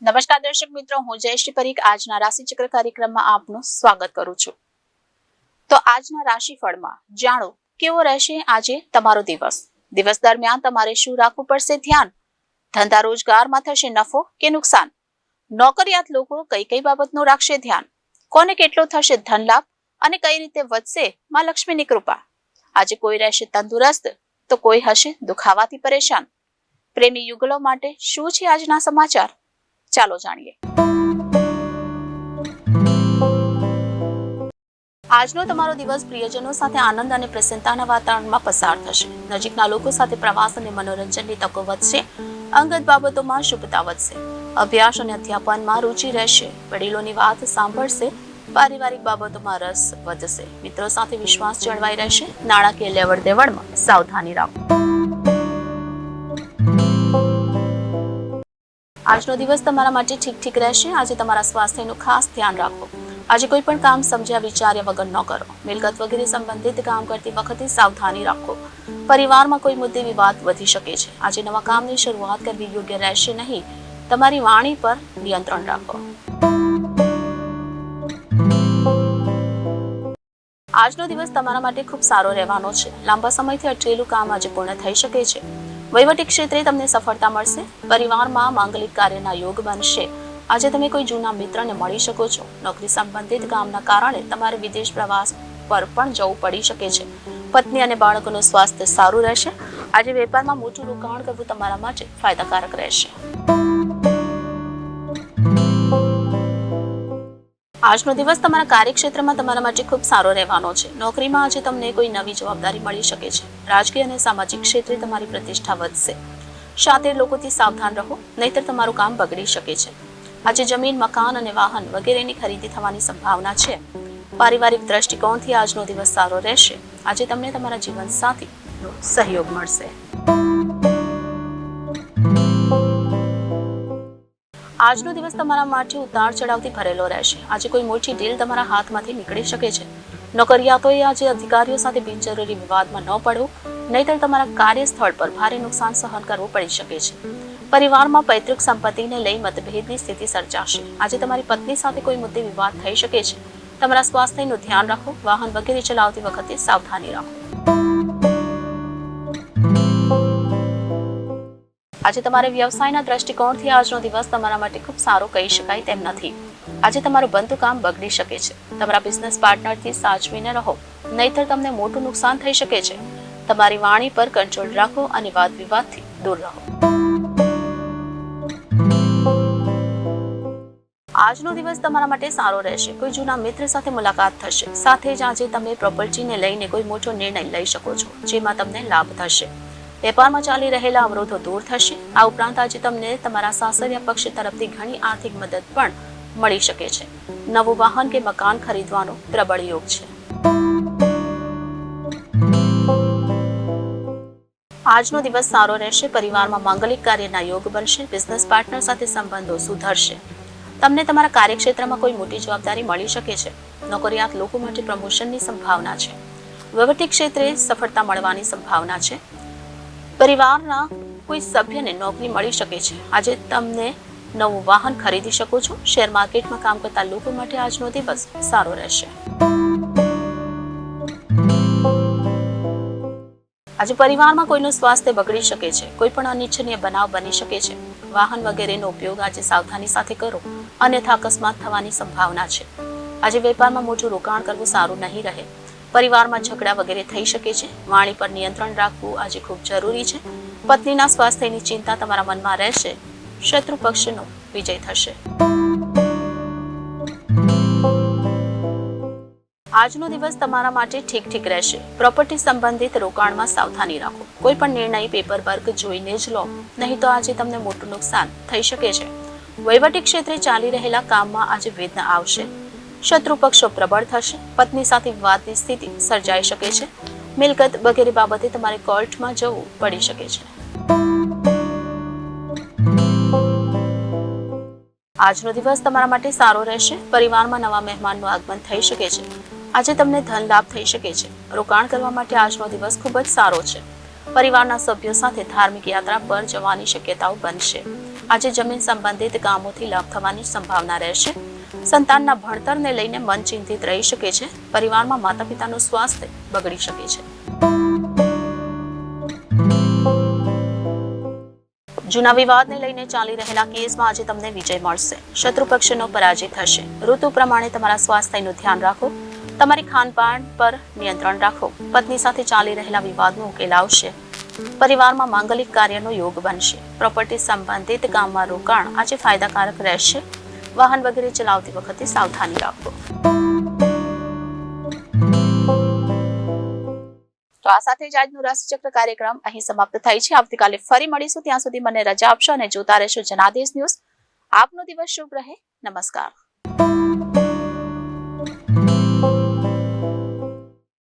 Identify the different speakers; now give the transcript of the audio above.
Speaker 1: નમસ્કાર દર્શક મિત્રો, હું જયશ્રી પરીખ આજના રાશિચક્ર કાર્યક્રમમાં આપનું સ્વાગત કરું છું. તો આજના રાશિફળમાં જાણો કેવો રહેશે આજે તમારો દિવસ. દિવસ દરમિયાન તમારે શું રાખવું પડશે ધ્યાન. ધંધા રોજગારમાં થશે નફો કે નુકસાન. નોકરિયાત લોકો કઈ કઈ બાબતનું રાખશે ધ્યાન. કોને કેટલો થશે ધન લાભ અને કઈ રીતે વધશે માં લક્ષ્મીની કૃપા. આજે કોઈ રહેશે તંદુરસ્ત તો કોઈ હશે દુખાવાથી પરેશાન. પ્રેમી યુગલો માટે શું છે આજના સમાચાર, ચાલો જાણીએ. આજનો તમારો દિવસ પ્રિયજનો સાથે આનંદ અને પ્રસન્નતાના વાતાવરણમાં પસાર થશે. નજીકના લોકો સાથે પ્રવાસ અને મનોરંજનની તકો વધશે. અંગત બાબતોમાં શુભતા વધશે. અભ્યાસ અને અધ્યાપનમાં રુચિ રહેશે. વડીલોની વાત સાંભળશે. પારિવારિક બાબતોમાં રસ વધશે. મિત્રો સાથે વિશ્વાસ જળવાઈ રહેશે. નાણાકીય લેવડ દેવડમાં સાવધાની રાખો. આજનો દિવસ તમારા માટે ઠીક ઠીક રહેશે. આજે તમારા સ્વાસ્થ્યનું ખાસ ધ્યાન રાખો. આજે કોઈ પણ કામ સમજ્યા વિચાર્યા વગર ન કરો. મિલકત વગેરે સંબંધિત કામ કરતી વખતે સાવધાની રાખો. પરિવારમાં કોઈ મુદ્દે વિવાદ વધી શકે છે. આજે નવા કામની શરૂઆત કરવી યોગ્ય રહેશે નહીં. તમારી વાણી પર નિયંત્રણ રાખો. આજનો દિવસ તમારા માટે ખૂબ સારો રહેવાનો છે. લાંબા સમયથી અટકેલું કામ આજે પૂર્ણ થઈ શકે છે. વહીવટી ક્ષેત્રે તમને સફળતા મળશે. પરિવારમાં માંગલિક કાર્યના યોગ બનશે. આજે તમે કોઈ જૂના મિત્રને મળી શકો છો. નોકરી સંબંધિત કામના કારણે તમારે વિદેશ પ્રવાસ પર પણ જવું પડી શકે છે. પત્ની અને બાળકોનું સ્વાસ્થ્ય સારું રહેશે. આજે વેપારમાં મોટું રોકાણ કરવું તમારા માટે ફાયદાકારક રહેશે. આજનો દિવસ તમારા કાર્યક્ષેત્રમાં તમારા માટે ખૂબ સારો રહેવાનો છે. નોકરીમાં આજે તમને કોઈ નવી જવાબદારી મળી શકે છે. રાજકીય અને સામાજિક ક્ષેત્રે તમારી પ્રતિષ્ઠા વધશે. શાતિર લોકોથી સાવધાન રહો, નહીતર તમારું કામ બગડી શકે છે. આજે જમીન, મકાન અને વાહન વગેરેની ખરીદી થવાની સંભાવના છે. પારિવારિક દ્રષ્ટિકોણથી આજનો દિવસ સારો રહેશે. આજે તમને તમારા જીવનસાથીનો સહયોગ મળશે. આજનો દિવસ તમારા માટે ઉતાર ચઢાવથી ભરેલો રહેશે. આજે કોઈ મોટી ડીલ તમારા હાથમાંથી નીકળી શકે છે. નોકરિયાતોએ આજે અધિકારીઓ સાથે બિનજરૂરી વિવાદમાં ન પડવું, નહીતર તમારા કાર્યસ્થળ પર ભારે નુકસાન સહન કરવું પડી શકે છે. પરિવારમાં પૈતૃક સંપત્તિને લઈ મતભેદની સ્થિતિ સર્જાશે. આજે તમારી પત્ની સાથે કોઈ મુદ્દે વિવાદ થઈ શકે છે. તમારા સ્વાસ્થ્યનું ધ્યાન રાખો. વાહન વગેરે ચલાવતી વખતે સાવધાની રાખો. આજે તમારે વ્યવસાયના દ્રષ્ટિકોણથી આજનો દિવસ તમારા માટે ખૂબ સારો કહી શકાય તેમ નથી. આજે તમારું બનતું કામ બગડી શકે છે. તમારા બિઝનેસ પાર્ટનરથી સાચવીને રહો, નહીતર તમને મોટું નુકસાન થઈ શકે છે. તમારી વાણી પર કંટ્રોલ રાખો અને વાદ વિવાદથી દૂર રહો. આજનો દિવસ તમારા માટે સારો રહેશે. કોઈ જૂના મિત્ર સાથે મુલાકાત થશે. સાથે જ આજે તમે પ્રોપર્ટીને લઈને કોઈ મોટો નિર્ણય લઈ શકો છો, જેમાં તમને લાભ થશે. વેપારમાં ચાલી રહેલા અવરોધો દૂર થશે. આ ઉપરાંત આજે તમને તમારા સાસરિયા પક્ષ તરફથી ઘણી આર્થિક મદદ પણ મળી શકે છે. નવું વાહન કે મકાન ખરીદવાનો પ્રબળ યોગ છે. આજનો દિવસ સારો રહેશે. પરિવારમાં માંગલિક કાર્યના યોગ બનશે. બિઝનેસ પાર્ટનર સાથે સંબંધો સુધરશે. તમને તમારા કાર્યક્ષેત્રમાં કોઈ મોટી જવાબદારી મળી શકે છે. નોકરિયાત લોકો માટે પ્રમોશનની સંભાવના છે. વહીવટી ક્ષેત્રે સફળતા મળવાની સંભાવના છે. પરિવારના કોઈ સભ્યને નોકરી મળી શકે છે. આજે તમને નવું વાહન ખરીદી શકો છો. શેર માર્કેટમાં કામ કરતા લોકો માટે આજનો દિવસ સારો રહેશે. આજે પરિવારમાં કોઈનું સ્વાસ્થ્ય બગડી શકે છે. કોઈ પણ અનિચ્છનીય બનાવ બની શકે છે. વાહન વગેરેનો ઉપયોગ આજે સાવધાની સાથે કરો, અન્યથા અકસ્માત થવાની સંભાવના છે. આજે વેપારમાં મોટું રોકાણ કરવું સારું નહીં રહે. પરિવારમાં ઝઘડા વગેરે થઈ શકે છે. વાણી પર નિયંત્રણ રાખવું આજે ખૂબ જરૂરી છે. પત્નીના સ્વાસ્થ્યની ચિંતા તમારા મનમાં રહેશે. શત્રુ પક્ષનો વિજય થશે. આજનો દિવસ તમારા માટે ઠીક ઠીક રહેશે. પ્રોપર્ટી સંબંધિત રોકાણમાં સાવધાની રાખો. કોઈ પણ નિર્ણય પેપર વર્ક જોઈને જ લો, નહીં તો આજે તમને મોટું નુકસાન થઈ શકે છે. વહીવટી ક્ષેત્રે ચાલી રહેલા કામમાં આજે વિઘ્ન આવશે. શત્રુ પક્ષો પ્રબળ થશે. પત્ની સાથે વિવાદની સ્થિતિ સર્જાઈ શકે છે. મિલકત વગેરે બાબતે તમારે કોર્ટમાં જવું પડી શકે છે. આજનો દિવસ તમારા માટે સારો રહેશે. પરિવારમાં નવા મહેમાનનું આગમન થઈ શકે છે. આજે તમને ધન લાભ થઈ શકે છે. રોકાણ કરવા માટે આજનો દિવસ ખૂબ જ સારો છે. પરિવારના સભ્યો સાથે ધાર્મિક યાત્રા પર જવાની શક્યતાઓ બનશે। આજે જમીન સંબંધિત કામોથી લાભ થવાની સંભાવના રહેશે। સંતાનના ભણતરને લઈને મન ચિંતિત રહી શકે છે। પરિવારમાં માતા પિતાનું સ્વાસ્થ્ય બગડી શકે છે। જૂના વિવાદને લઈને ચાલી રહેલા કેસમાં આજે તમને વિજય મળશે। શત્રુ પક્ષનો પરાજય થશે। ઋતુ પ્રમાણે તમારા સ્વાસ્થ્યનું ધ્યાન રાખો। તમારી ખાનપાન પર નિયંત્રણ રાખો। પત્ની સાથે ચાલી રહેલા વિવાદનો ઉકેલ આવશે। પરિવારમાં માંગલિક કાર્યનો યોગ બનશે। પ્રોપર્ટી સંબંધિત કામમાં રોકાણ આજે ફાયદાકારક રહેશે। વાહન વગેરે ચલાવતી વખતે સાવધાની રાખો। તો આ સાથે જ આજનો રાશિચક્ર કાર્યક્રમ અહીં સમાપ્ત થાય છે। આવતીકાલે ફરી મળીશું। ત્યાં સુધી મને રજા આપશો અને જોતા રહેશો જનાદેશ ન્યૂઝ। આપનો દિવસ શુભ રહે। નમસ્કાર।